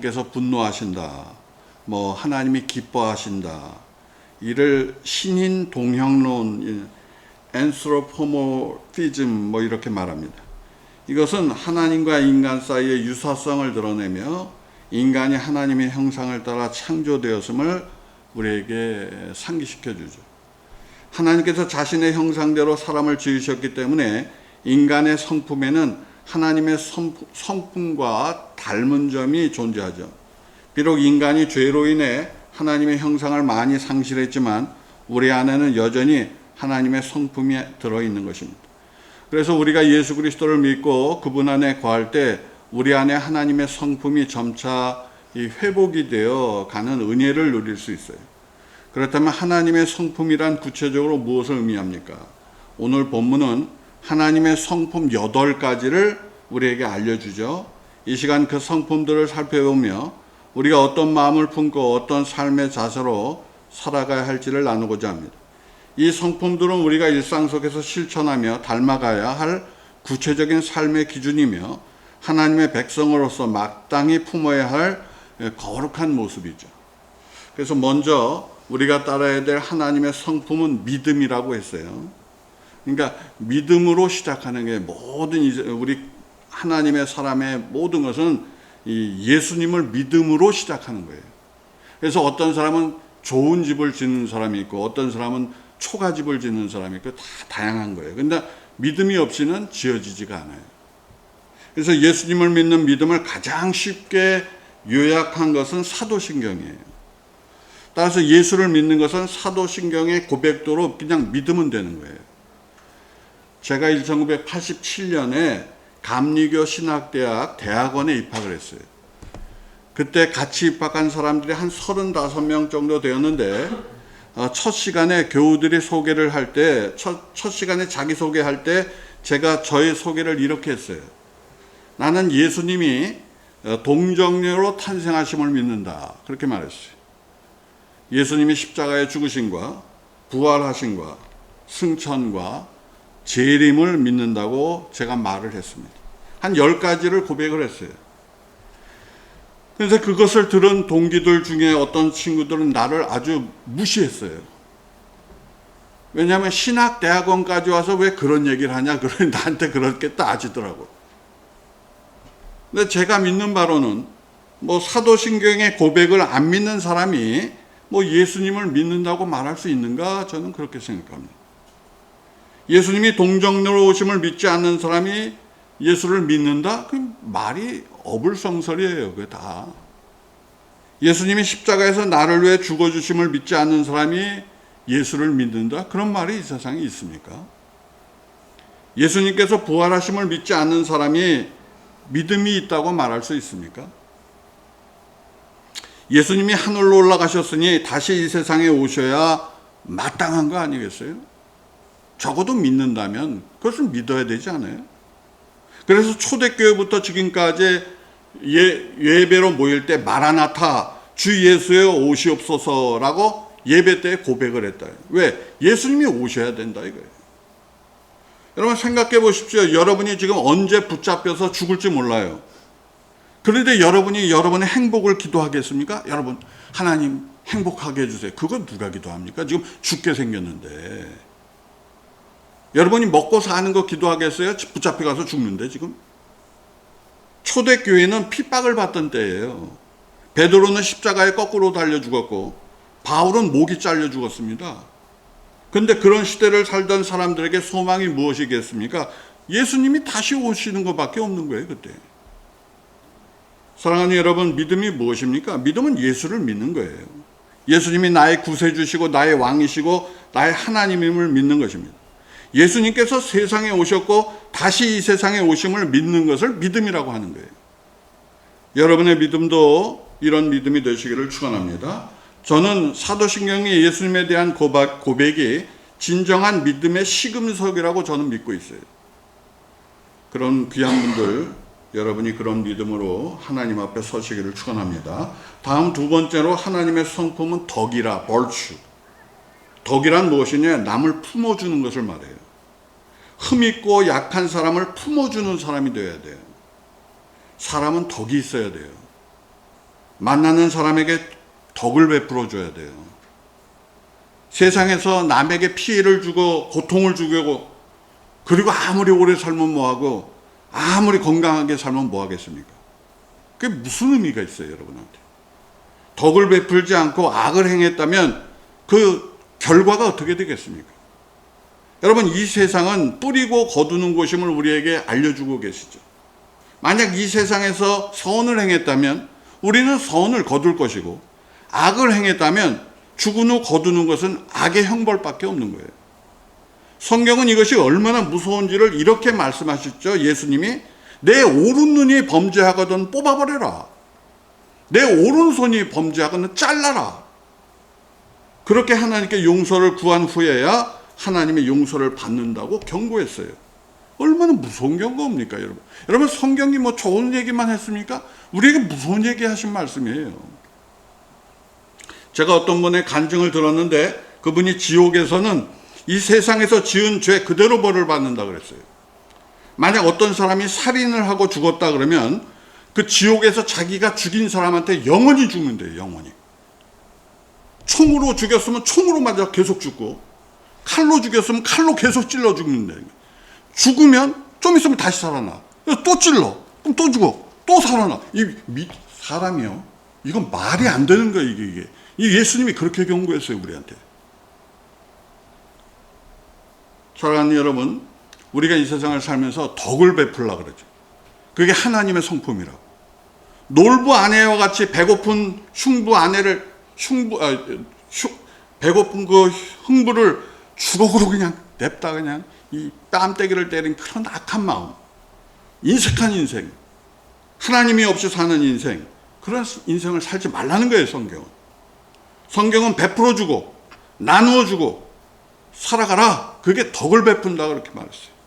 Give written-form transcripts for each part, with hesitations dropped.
께서 분노하신다, 뭐 하나님이 기뻐하신다, 이를 신인 동형론, 앤스로포모피즘 뭐 이렇게 말합니다. 이것은 하나님과 인간 사이의 유사성을 드러내며 인간이 하나님의 형상을 따라 창조되었음을 우리에게 상기시켜 주죠. 하나님께서 자신의 형상대로 사람을 지으셨기 때문에 인간의 성품에는 하나님의 성품과 닮은 점이 존재하죠. 비록 인간이 죄로 인해 하나님의 형상을 많이 상실했지만 우리 안에는 여전히 하나님의 성품이 들어있는 것입니다. 그래서 우리가 예수 그리스도를 믿고 그분 안에 거할 때 우리 안에 하나님의 성품이 점차 회복이 되어 가는 은혜를 누릴 수 있어요. 그렇다면 하나님의 성품이란 구체적으로 무엇을 의미합니까? 오늘 본문은 하나님의 성품 8가지를 우리에게 알려주죠. 이 시간 그 성품들을 살펴보며 우리가 어떤 마음을 품고 어떤 삶의 자세로 살아가야 할지를 나누고자 합니다. 이 성품들은 우리가 일상 속에서 실천하며 닮아가야 할 구체적인 삶의 기준이며 하나님의 백성으로서 마땅히 품어야 할 거룩한 모습이죠. 그래서 먼저 우리가 따라야 될 하나님의 성품은 믿음이라고 했어요. 그러니까 믿음으로 시작하는 게 모든 우리 하나님의 사람의 모든 것은 이 예수님을 믿음으로 시작하는 거예요. 그래서 어떤 사람은 좋은 집을 짓는 사람이 있고 어떤 사람은 초가집을 짓는 사람이 있고 다 다양한 거예요. 근데 믿음이 없이는 지어지지가 않아요. 그래서 예수님을 믿는 믿음을 가장 쉽게 요약한 것은 사도신경이에요. 따라서 예수를 믿는 것은 사도신경의 고백도로 그냥 믿으면 되는 거예요. 제가 1987년에 감리교 신학대학 대학원에 입학을 했어요. 그때 같이 입학한 사람들이 한 35명 정도 되었는데 첫 시간에 교우들이 소개를 할 때, 첫 시간에 자기소개할 때 제가 저의 소개를 이렇게 했어요. 나는 예수님이 동정녀로 탄생하심을 믿는다. 그렇게 말했어요. 예수님이 십자가에 죽으심과 부활하심과 승천과 재림을 믿는다고 제가 말을 했습니다. 한 10가지를 고백을 했어요. 그래서 그것을 들은 동기들 중에 어떤 친구들은 나를 아주 무시했어요. 왜냐하면 신학대학원까지 와서 왜 그런 얘기를 하냐, 그러니 나한테 그렇게 따지더라고요. 근데 제가 믿는 바로는 뭐 사도신경의 고백을 안 믿는 사람이 뭐 예수님을 믿는다고 말할 수 있는가? 저는 그렇게 생각합니다. 예수님이 동정녀로 오심을 믿지 않는 사람이 예수를 믿는다? 그 말이 어불성설이에요. 그게 다. 예수님이 십자가에서 나를 위해 죽어주심을 믿지 않는 사람이 예수를 믿는다? 그런 말이 이 세상에 있습니까? 예수님께서 부활하심을 믿지 않는 사람이 믿음이 있다고 말할 수 있습니까? 예수님이 하늘로 올라가셨으니 다시 이 세상에 오셔야 마땅한 거 아니겠어요? 적어도 믿는다면 그것을 믿어야 되지 않아요? 그래서 초대교회부터 지금까지 예배로 모일 때 마라나타 주 예수여 오시옵소서라고 예배 때 고백을 했다. 왜? 예수님이 오셔야 된다 이거예요. 여러분 생각해 보십시오. 여러분이 지금 언제 붙잡혀서 죽을지 몰라요. 그런데 여러분이 여러분의 행복을 기도하겠습니까? 여러분 하나님 행복하게 해주세요. 그건 누가 기도합니까? 지금 죽게 생겼는데. 여러분이 먹고 사는 거 기도하겠어요? 붙잡혀 가서 죽는데 지금. 초대교회는 핍박을 받던 때예요. 베드로는 십자가에 거꾸로 달려 죽었고 바울은 목이 잘려 죽었습니다. 그런데 그런 시대를 살던 사람들에게 소망이 무엇이겠습니까? 예수님이 다시 오시는 것밖에 없는 거예요. 그때. 사랑하는 여러분, 믿음이 무엇입니까? 믿음은 예수를 믿는 거예요. 예수님이 나의 구세주시고 나의 왕이시고 나의 하나님임을 믿는 것입니다. 예수님께서 세상에 오셨고 다시 이 세상에 오심을 믿는 것을 믿음이라고 하는 거예요. 여러분의 믿음도 이런 믿음이 되시기를 축원합니다. 저는 사도신경의 예수님에 대한 고백이 진정한 믿음의 시금석이라고 저는 믿고 있어요. 그런 귀한 분들, 여러분이 그런 믿음으로 하나님 앞에 서시기를 축원합니다. 다음 두 번째로 하나님의 성품은 덕이라, 벌추. 덕이란 무엇이냐? 남을 품어주는 것을 말해요. 흠있고 약한 사람을 품어주는 사람이 되어야 돼요. 사람은 덕이 있어야 돼요. 만나는 사람에게 덕을 베풀어 줘야 돼요. 세상에서 남에게 피해를 주고 고통을 주고 그리고 아무리 오래 살면 뭐하고 아무리 건강하게 살면 뭐하겠습니까? 그게 무슨 의미가 있어요, 여러분한테? 덕을 베풀지 않고 악을 행했다면 그 결과가 어떻게 되겠습니까? 여러분, 이 세상은 뿌리고 거두는 곳임을 우리에게 알려주고 계시죠. 만약 이 세상에서 선을 행했다면 우리는 선을 거둘 것이고, 악을 행했다면 죽은 후 거두는 것은 악의 형벌밖에 없는 거예요. 성경은 이것이 얼마나 무서운지를 이렇게 말씀하셨죠. 예수님이 내 오른눈이 범죄하거든 뽑아버려라. 내 오른손이 범죄하거든 잘라라. 그렇게 하나님께 용서를 구한 후에야 하나님의 용서를 받는다고 경고했어요. 얼마나 무서운 경고입니까, 여러분? 여러분, 성경이 뭐 좋은 얘기만 했습니까? 우리에게 무서운 얘기 하신 말씀이에요. 제가 어떤 분의 간증을 들었는데 그분이 지옥에서는 이 세상에서 지은 죄 그대로 벌을 받는다 그랬어요. 만약 어떤 사람이 살인을 하고 죽었다 그러면 그 지옥에서 자기가 죽인 사람한테 영원히 죽는데요, 영원히. 총으로 죽였으면 총으로 맞아 계속 죽고, 칼로 죽였으면 칼로 계속 찔러 죽는데, 죽으면 좀 있으면 다시 살아나. 또 찔러. 그럼 또 죽어. 또 살아나. 사람이요. 이건 말이 안 되는 거예요, 이게. 이 예수님이 그렇게 경고했어요, 우리한테. 사랑하는 여러분, 우리가 이 세상을 살면서 덕을 베풀려고 그러죠. 그게 하나님의 성품이라고. 놀부 아내와 같이 배고픈 배고픈 그 흥부를 주걱으로 그냥 냅다 그냥 이 뺨때기를 때린 그런 악한 마음, 인색한 인생, 하나님이 없이 사는 인생, 그런 인생을 살지 말라는 거예요, 성경은. 성경은 베풀어주고 나누어주고 살아가라. 그게 덕을 베푼다 그렇게 말했어요.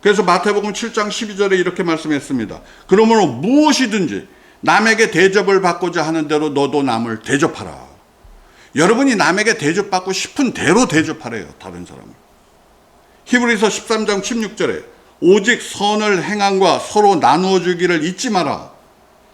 그래서 마태복음 7장 12절에 이렇게 말씀했습니다. 그러므로 무엇이든지 남에게 대접을 받고자 하는 대로 너도 남을 대접하라. 여러분이 남에게 대접받고 싶은 대로 대접하래요, 다른 사람을. 히브리서 13장 16절에 오직 선을 행함과 서로 나누어 주기를 잊지 마라.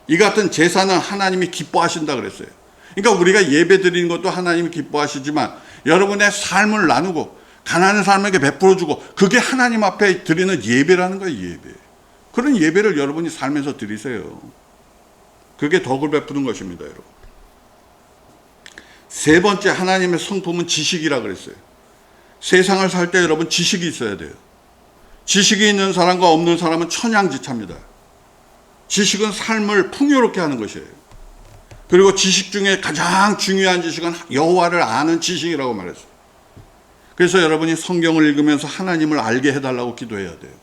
이 같은 제사는 하나님이 기뻐하신다 그랬어요. 그러니까 우리가 예배 드리는 것도 하나님이 기뻐하시지만 여러분의 삶을 나누고 가난한 사람에게 베풀어주고 그게 하나님 앞에 드리는 예배라는 거예요, 예배. 그런 예배를 여러분이 살면서 드리세요. 그게 덕을 베푸는 것입니다, 여러분. 세 번째, 하나님의 성품은 지식이라 그랬어요. 세상을 살 때 여러분 지식이 있어야 돼요. 지식이 있는 사람과 없는 사람은 천양지차입니다. 지식은 삶을 풍요롭게 하는 것이에요. 그리고 지식 중에 가장 중요한 지식은 여호와를 아는 지식이라고 말했어요. 그래서 여러분이 성경을 읽으면서 하나님을 알게 해달라고 기도해야 돼요.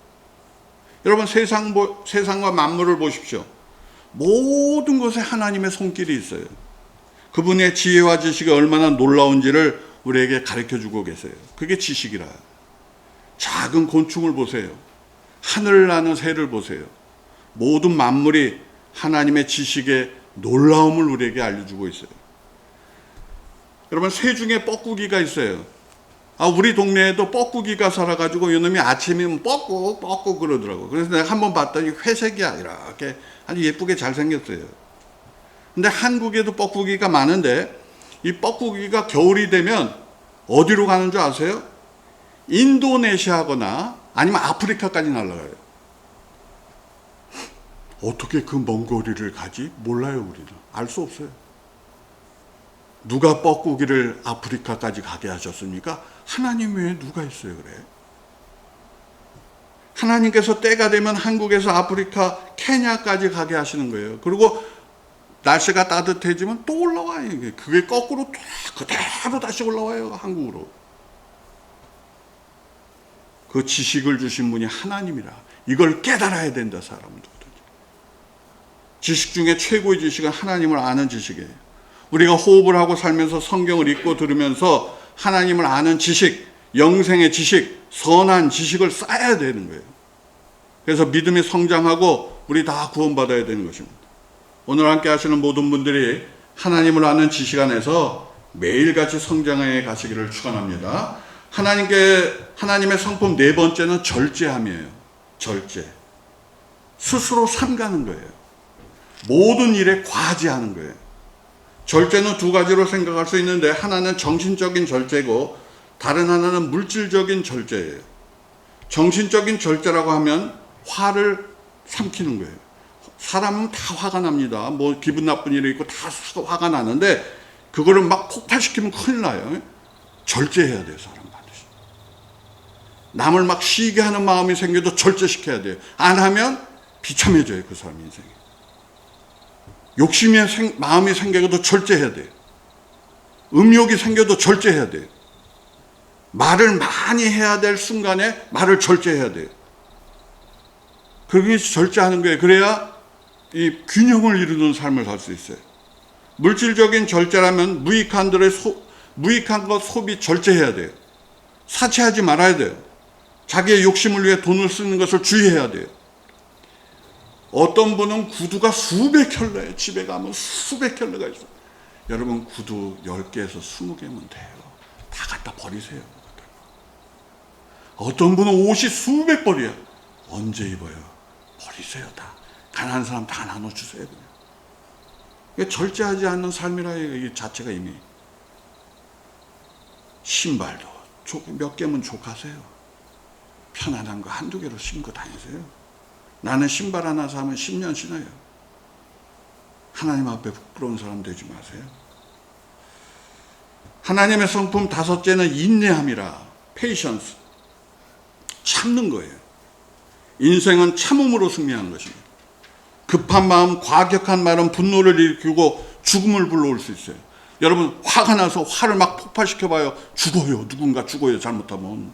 여러분, 세상과 만물을 보십시오. 모든 것에 하나님의 손길이 있어요. 그분의 지혜와 지식이 얼마나 놀라운지를 우리에게 가르쳐주고 계세요. 그게 지식이라. 작은 곤충을 보세요. 하늘을 나는 새를 보세요. 모든 만물이 하나님의 지식의 놀라움을 우리에게 알려주고 있어요. 여러분, 새 중에 뻐꾸기가 있어요. 우리 동네에도 뻐꾸기가 살아가지고 이놈이 아침이면 뻐꾸 그러더라고. 그래서 내가 한번 봤더니 회색이야. 이렇게 아주 예쁘게 잘생겼어요. 근데 한국에도 뻐꾸기가 많은데 이 뻐꾸기가 겨울이 되면 어디로 가는 줄 아세요? 인도네시아거나 아니면 아프리카까지 날아가요. 어떻게 그 먼 거리를 가지? 몰라요, 우리는. 알 수 없어요. 누가 뻐꾸기를 아프리카까지 가게 하셨습니까? 하나님 외에 누가 있어요, 그래? 하나님께서 때가 되면 한국에서 아프리카, 케냐까지 가게 하시는 거예요. 그리고 날씨가 따뜻해지면 또 올라와요. 그게 거꾸로 그대로 다시 올라와요, 한국으로. 그 지식을 주신 분이 하나님이라. 이걸 깨달아야 된다, 사람들은. 지식 중에 최고의 지식은 하나님을 아는 지식이에요. 우리가 호흡을 하고 살면서 성경을 읽고 들으면서 하나님을 아는 지식, 영생의 지식, 선한 지식을 쌓아야 되는 거예요. 그래서 믿음이 성장하고 우리 다 구원받아야 되는 것입니다. 오늘 함께 하시는 모든 분들이 하나님을 아는 지식 안에서 매일같이 성장해 가시기를 축원합니다. 하나님의 성품 네 번째는 절제함이에요. 절제. 스스로 삼가는 거예요. 모든 일에 과제하는 거예요. 절제는 두 가지로 생각할 수 있는데 하나는 정신적인 절제고 다른 하나는 물질적인 절제예요. 정신적인 절제라고 하면 화를 삼키는 거예요. 사람은 다 화가 납니다. 뭐 기분 나쁜 일이 있고 다 화가 나는데 그거를 막 폭발시키면 큰일 나요. 절제해야 돼요, 사람 반드시. 남을 막 쉬게 하는 마음이 생겨도 절제시켜야 돼요. 안 하면 비참해져요, 그 사람 인생이. 욕심의 마음이 생겨도 절제해야 돼요. 음욕이 생겨도 절제해야 돼요. 말을 많이 해야 될 순간에 말을 절제해야 돼요. 그게 절제하는 거예요. 그래야 이 균형을 이루는 삶을 살 수 있어요. 물질적인 절제라면 무익한 것 소비 절제해야 돼요. 사치하지 말아야 돼요. 자기의 욕심을 위해 돈을 쓰는 것을 주의해야 돼요. 어떤 분은 구두가 수백 켤레, 집에 가면 수백 켤레가 있어요. 여러분 구두 10개에서 20개면 돼요. 다 갖다 버리세요. 어떤 분은 옷이 수백 벌이야. 언제 입어요? 버리세요. 다 가난한 사람 다 나눠주세요. 그냥. 이게 절제하지 않는 삶이라 이 자체가 이미. 신발도 몇 개면 족하세요. 편안한 거 한두 개로 신고 다니세요. 나는 신발 하나 사면 10년 신어요. 하나님 앞에 부끄러운 사람 되지 마세요. 하나님의 성품 다섯째는 인내함이라. 페이션스. 참는 거예요. 인생은 참음으로 승리하는 것입니다. 급한 마음, 과격한 말은 분노를 일으키고 죽음을 불러올 수 있어요. 여러분 화가 나서 화를 막 폭발시켜봐요. 죽어요. 누군가 죽어요. 잘못하면.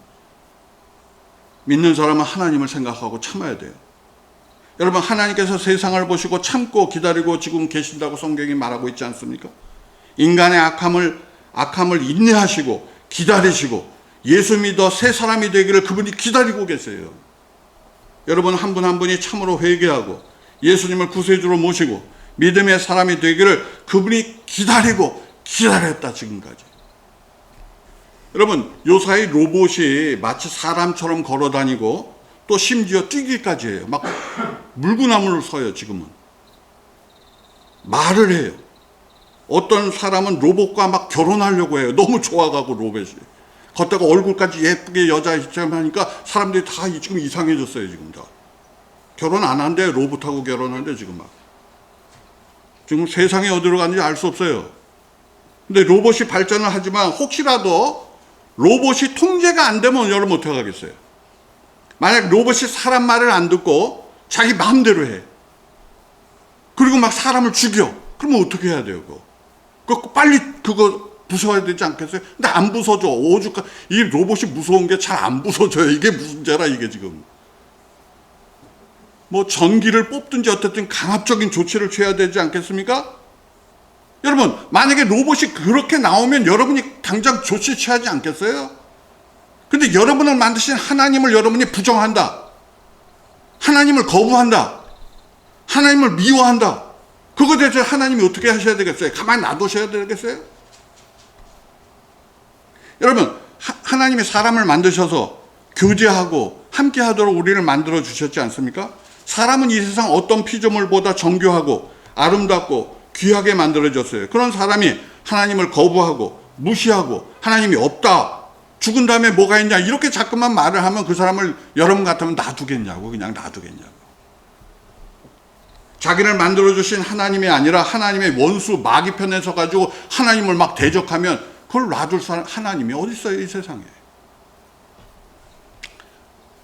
믿는 사람은 하나님을 생각하고 참아야 돼요. 여러분 하나님께서 세상을 보시고 참고 기다리고 지금 계신다고 성경이 말하고 있지 않습니까? 인간의 악함을 인내하시고 기다리시고 예수 믿어 새 사람이 되기를 그분이 기다리고 계세요. 여러분 한 분 한 분이 참으로 회개하고 예수님을 구세주로 모시고 믿음의 사람이 되기를 그분이 기다리고 기다렸다 지금까지. 여러분 요사이 로봇이 마치 사람처럼 걸어다니고 또 심지어 뛰기까지 해요. 막 물구나무를 서요. 지금은 말을 해요. 어떤 사람은 로봇과 막 결혼하려고 해요. 너무 좋아가고 로봇이. 걷다가 얼굴까지 예쁘게 여자 입장을 하니까 사람들이 다 지금 이상해졌어요. 지금 다 결혼 안 한대. 로봇하고 결혼한대. 지금 세상에 어디로 갔는지 알 수 없어요. 근데 로봇이 발전을 하지만 혹시라도 로봇이 통제가 안 되면 여러분 어떻게 하겠어요? 만약 로봇이 사람 말을 안 듣고 자기 마음대로 해. 그리고 막 사람을 죽여. 그러면 어떻게 해야 돼요? 그거 빨리 그거 부숴야 되지 않겠어요? 근데 안 부숴져. 오죽하 이 로봇이 무서운 게 잘 안 부숴져요. 이게 문제라 이게 지금. 뭐 전기를 뽑든지 어쨌든 강압적인 조치를 취해야 되지 않겠습니까? 여러분 만약에 로봇이 그렇게 나오면 여러분이 당장 조치 취하지 않겠어요? 근데 여러분을 만드신 하나님을 여러분이 부정한다. 하나님을 거부한다. 하나님을 미워한다. 그거에 대해서 하나님이 어떻게 하셔야 되겠어요? 가만히 놔두셔야 되겠어요? 여러분 하나님이 사람을 만드셔서 교제하고 함께 하도록 우리를 만들어 주셨지 않습니까? 사람은 이 세상 어떤 피조물보다 정교하고 아름답고 귀하게 만들어졌어요. 그런 사람이 하나님을 거부하고 무시하고 하나님이 없다. 죽은 다음에 뭐가 있냐 이렇게 자꾸만 말을 하면 그 사람을 여러분 같으면 놔두겠냐고. 그냥 놔두겠냐고. 자기를 만들어주신 하나님이 아니라 하나님의 원수 마귀 편에 서가지고 하나님을 막 대적하면 그걸 놔둘 사람 하나님이 어디 있어요 이 세상에.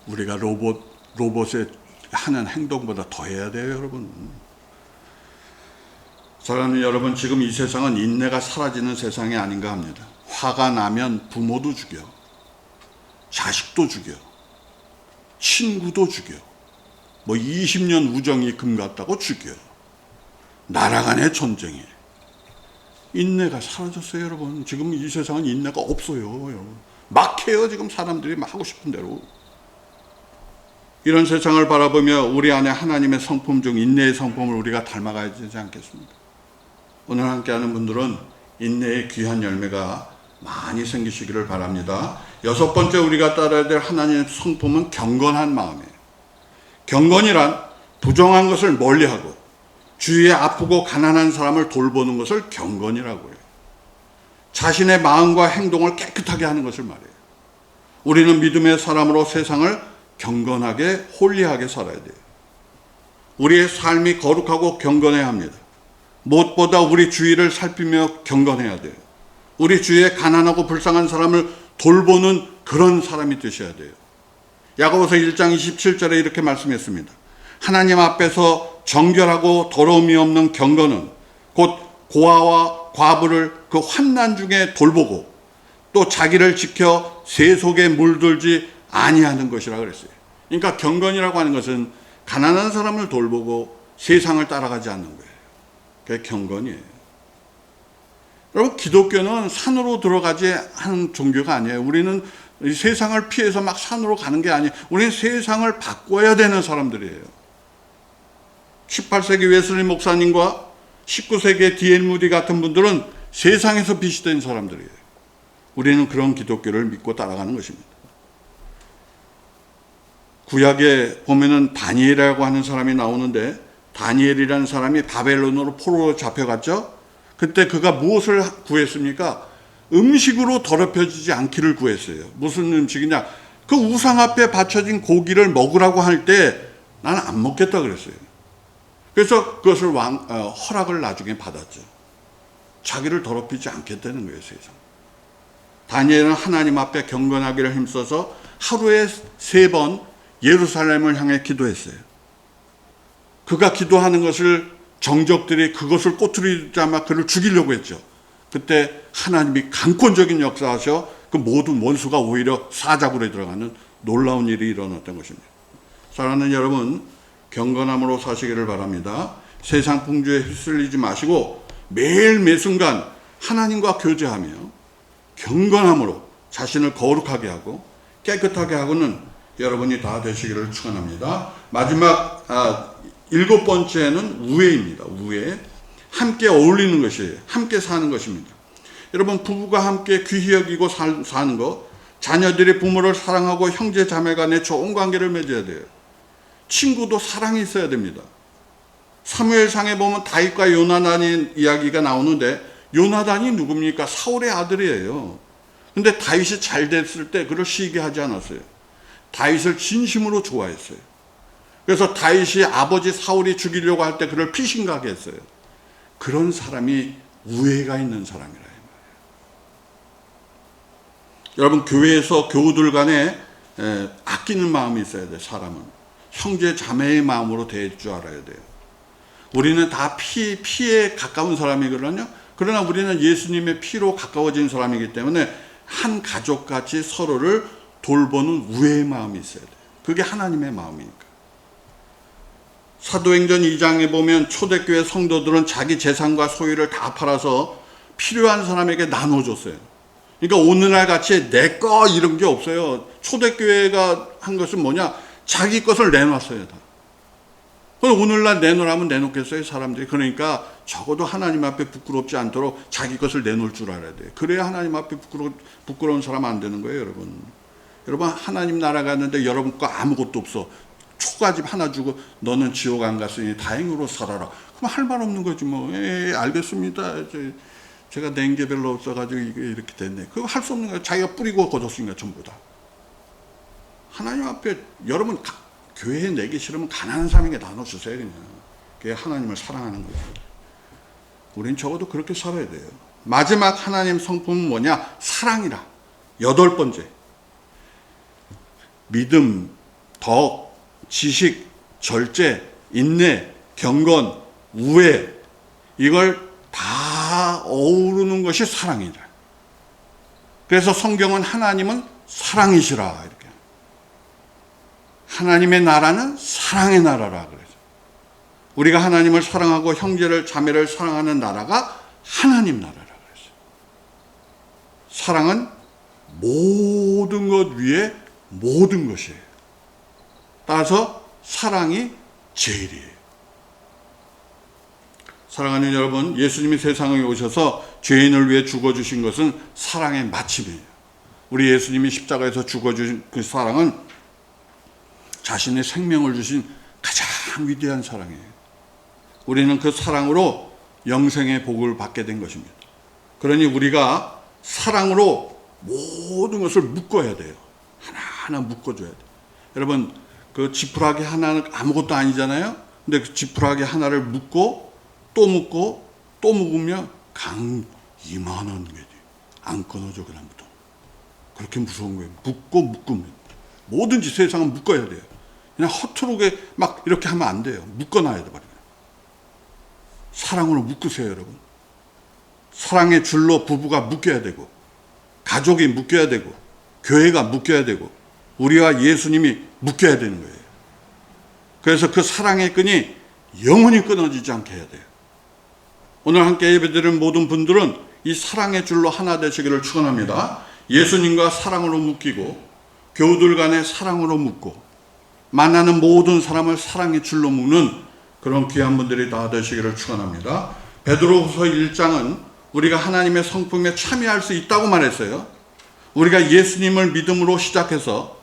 우리가 로봇의 하는 행동보다 더 해야 돼요 여러분. 사랑하는 여러분 지금 이 세상은 인내가 사라지는 세상이 아닌가 합니다. 화가 나면 부모도 죽여, 자식도 죽여, 친구도 죽여, 뭐 20년 우정이 금 같다고 죽여. 나라 간의 전쟁에 인내가 사라졌어요 여러분. 지금 이 세상은 인내가 없어요 여러분. 막 해요 지금 사람들이 막 하고 싶은 대로. 이런 세상을 바라보며 우리 안에 하나님의 성품 중 인내의 성품을 우리가 닮아가야 되지 않겠습니까? 오늘 함께하는 분들은 인내의 귀한 열매가 많이 생기시기를 바랍니다. 6번째 우리가 따라야 될 하나님의 성품은 경건한 마음이에요. 경건이란 부정한 것을 멀리하고 주위에 아프고 가난한 사람을 돌보는 것을 경건이라고 해요. 자신의 마음과 행동을 깨끗하게 하는 것을 말해요. 우리는 믿음의 사람으로 세상을 경건하게 홀리하게 살아야 돼요. 우리의 삶이 거룩하고 경건해야 합니다. 무엇보다 우리 주위를 살피며 경건해야 돼요. 우리 주위에 가난하고 불쌍한 사람을 돌보는 그런 사람이 되셔야 돼요. 야고보서 1장 27절에 이렇게 말씀했습니다. 하나님 앞에서 정결하고 더러움이 없는 경건은 곧 고아와 과부를 그 환난 중에 돌보고 또 자기를 지켜 세속에 물들지 아니하는 것이라 그랬어요. 그러니까 경건이라고 하는 것은 가난한 사람을 돌보고 세상을 따라가지 않는 거예요. 그게 경건이에요. 여러분, 기독교는 산으로 들어가지 하는 종교가 아니에요. 우리는 이 세상을 피해서 막 산으로 가는 게 아니에요. 우리는 세상을 바꿔야 되는 사람들이에요. 18세기 웨슬리 목사님과 19세기의 D.L. 무디 같은 분들은 세상에서 빛이 된 사람들이에요. 우리는 그런 기독교를 믿고 따라가는 것입니다. 구약에 보면은 다니엘이라고 하는 사람이 나오는데, 다니엘이라는 사람이 바벨론으로 포로로 잡혀갔죠. 그때 그가 무엇을 구했습니까? 음식으로 더럽혀지지 않기를 구했어요. 무슨 음식이냐? 그 우상 앞에 바쳐진 고기를 먹으라고 할 때 나는 안 먹겠다 그랬어요. 그래서 그것을 허락을 나중에 받았죠. 자기를 더럽히지 않겠다는 거예요, 세상. 다니엘은 하나님 앞에 경건하기를 힘써서 하루에 3번 예루살렘을 향해 기도했어요. 그가 기도하는 것을 정적들이 그것을 꼬투리자마 그를 죽이려고 했죠. 그때 하나님이 강권적인 역사하셔 그 모든 원수가 오히려 사자굴에 들어가는 놀라운 일이 일어났던 것입니다. 사랑하는 여러분, 경건함으로 사시기를 바랍니다. 세상 풍조에 휩쓸리지 마시고 매일 매순간 하나님과 교제하며 경건함으로 자신을 거룩하게 하고 깨끗하게 하고는 여러분이 다 되시기를 축원합니다. 마지막 7번째는 우애입니다. 우애. 함께 어울리는 것이에요. 함께 사는 것입니다. 여러분, 부부가 함께 귀히 여기고 사는 것, 자녀들이 부모를 사랑하고 형제 자매 간에 좋은 관계를 맺어야 돼요. 친구도 사랑이 있어야 됩니다. 사무엘상에 보면 다윗과 요나단의 이야기가 나오는데, 요나단이 누굽니까? 사울의 아들이에요. 근데 다윗이 잘 됐을 때 그를 시기하지 않았어요. 다윗을 진심으로 좋아했어요. 그래서 다윗이 아버지 사울이 죽이려고 할 때 그를 피신가게 했어요. 그런 사람이 우애가 있는 사람이라. 여러분, 교회에서 교우들 간에 아끼는 마음이 있어야 돼요. 사람은 형제 자매의 마음으로 대할 줄 알아야 돼요. 우리는 다 피에 가까운 사람이거든요. 그러나 우리는 예수님의 피로 가까워진 사람이기 때문에 한 가족같이 서로를 돌보는 우애의 마음이 있어야 돼요. 그게 하나님의 마음이니까. 사도행전 2장에 보면 초대교회 성도들은 자기 재산과 소유를 다 팔아서 필요한 사람에게 나눠줬어요. 그러니까 오늘날 같이 내 거 이런 게 없어요. 초대교회가 한 것은 뭐냐? 자기 것을 내놨어요, 다. 오늘날 내놓으라면 내놓겠어요, 사람들이. 그러니까 적어도 하나님 앞에 부끄럽지 않도록 자기 것을 내놓을 줄 알아야 돼요. 그래야 하나님 앞에 부끄러운 사람 안 되는 거예요, 여러분. 여러분, 하나님 나라 갔는데 여러분 거 아무것도 없어. 초가집 하나 주고 너는 지옥 안 갔으니 다행으로 살아라. 그럼 할 말 없는 거지 뭐. 알겠습니다. 제가 낸 게 별로 없어가지고 이게 이렇게 됐네. 그거 할 수 없는 거예요. 자기가 뿌리고 거뒀으니까 전부 다. 하나님 앞에 여러분 교회에 내기 싫으면 가난한 사람에게 나눠주세요. 그냥. 그게 하나님을 사랑하는 거예요. 우린 적어도 그렇게 살아야 돼요. 마지막 하나님 성품은 뭐냐? 사랑이라. 8번째. 믿음, 덕, 지식, 절제, 인내, 경건, 우애, 이걸 다 어우르는 것이 사랑이다. 그래서 성경은 하나님은 사랑이시라 이렇게. 하나님의 나라는 사랑의 나라라 그래서. 우리가 하나님을 사랑하고 형제를 자매를 사랑하는 나라가 하나님 나라라 그랬어요. 사랑은 모든 것 위에 모든 것이에요. 따라서 사랑이 제일이에요. 사랑하는 여러분, 예수님이 세상에 오셔서 죄인을 위해 죽어주신 것은 사랑의 마침이에요. 우리 예수님이 십자가에서 죽어주신 그 사랑은 자신의 생명을 주신 가장 위대한 사랑이에요. 우리는 그 사랑으로 영생의 복을 받게 된 것입니다. 그러니 우리가 사랑으로 모든 것을 묶어야 돼요. 하나하나 묶어줘야 돼요. 여러분, 그 지푸라기 하나는 아무것도 아니잖아요. 근데 그 지푸라기 하나를 묶고 또 묶고 또 묶으면 이만한 게 안 끊어져, 그다음부터. 그렇게 무서운 거예요. 묶고 묶으면. 뭐든지 세상은 묶어야 돼요. 그냥 허투루게 막 이렇게 하면 안 돼요. 묶어놔야 돼요. 사랑으로 묶으세요, 여러분. 사랑의 줄로 부부가 묶여야 되고, 가족이 묶여야 되고, 교회가 묶여야 되고, 우리와 예수님이 묶여야 되는 거예요. 그래서 그 사랑의 끈이 영원히 끊어지지 않게 해야 돼요. 오늘 함께 예배드리는 모든 분들은 이 사랑의 줄로 하나 되시기를 축원합니다. 예수님과 사랑으로 묶이고, 교우들 간에 사랑으로 묶고, 만나는 모든 사람을 사랑의 줄로 묶는 그런 귀한 분들이 다 되시기를 축원합니다. 베드로후서 1장은 우리가 하나님의 성품에 참여할 수 있다고 말했어요. 우리가 예수님을 믿음으로 시작해서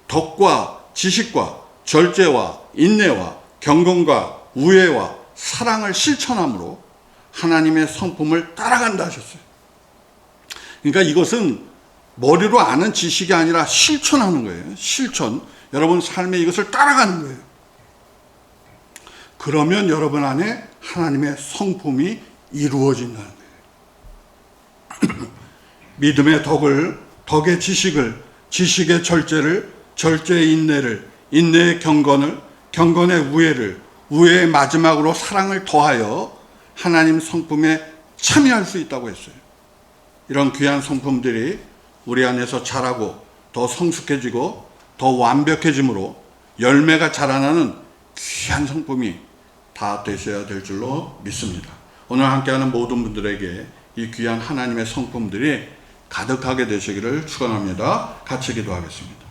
덕과 지식과 절제와 인내와 경건과 우애와 사랑을 실천함으로 하나님의 성품을 따라간다 하셨어요. 그러니까 이것은 머리로 아는 지식이 아니라 실천하는 거예요. 실천. 여러분 삶에 이것을 따라가는 거예요. 그러면 여러분 안에 하나님의 성품이 이루어진다는 거예요. 믿음의 덕을, 덕의 지식을, 지식의 절제를, 절제의 인내를, 인내의 경건을, 경건의 우애를, 우애의 마지막으로 사랑을 더하여 하나님 성품에 참여할 수 있다고 했어요. 이런 귀한 성품들이 우리 안에서 자라고 더 성숙해지고 더 완벽해짐으로 열매가 자라나는 귀한 성품이 다 되셔야 될 줄로 믿습니다. 오늘 함께하는 모든 분들에게 이 귀한 하나님의 성품들이 가득하게 되시기를 축원합니다. 같이 기도하겠습니다.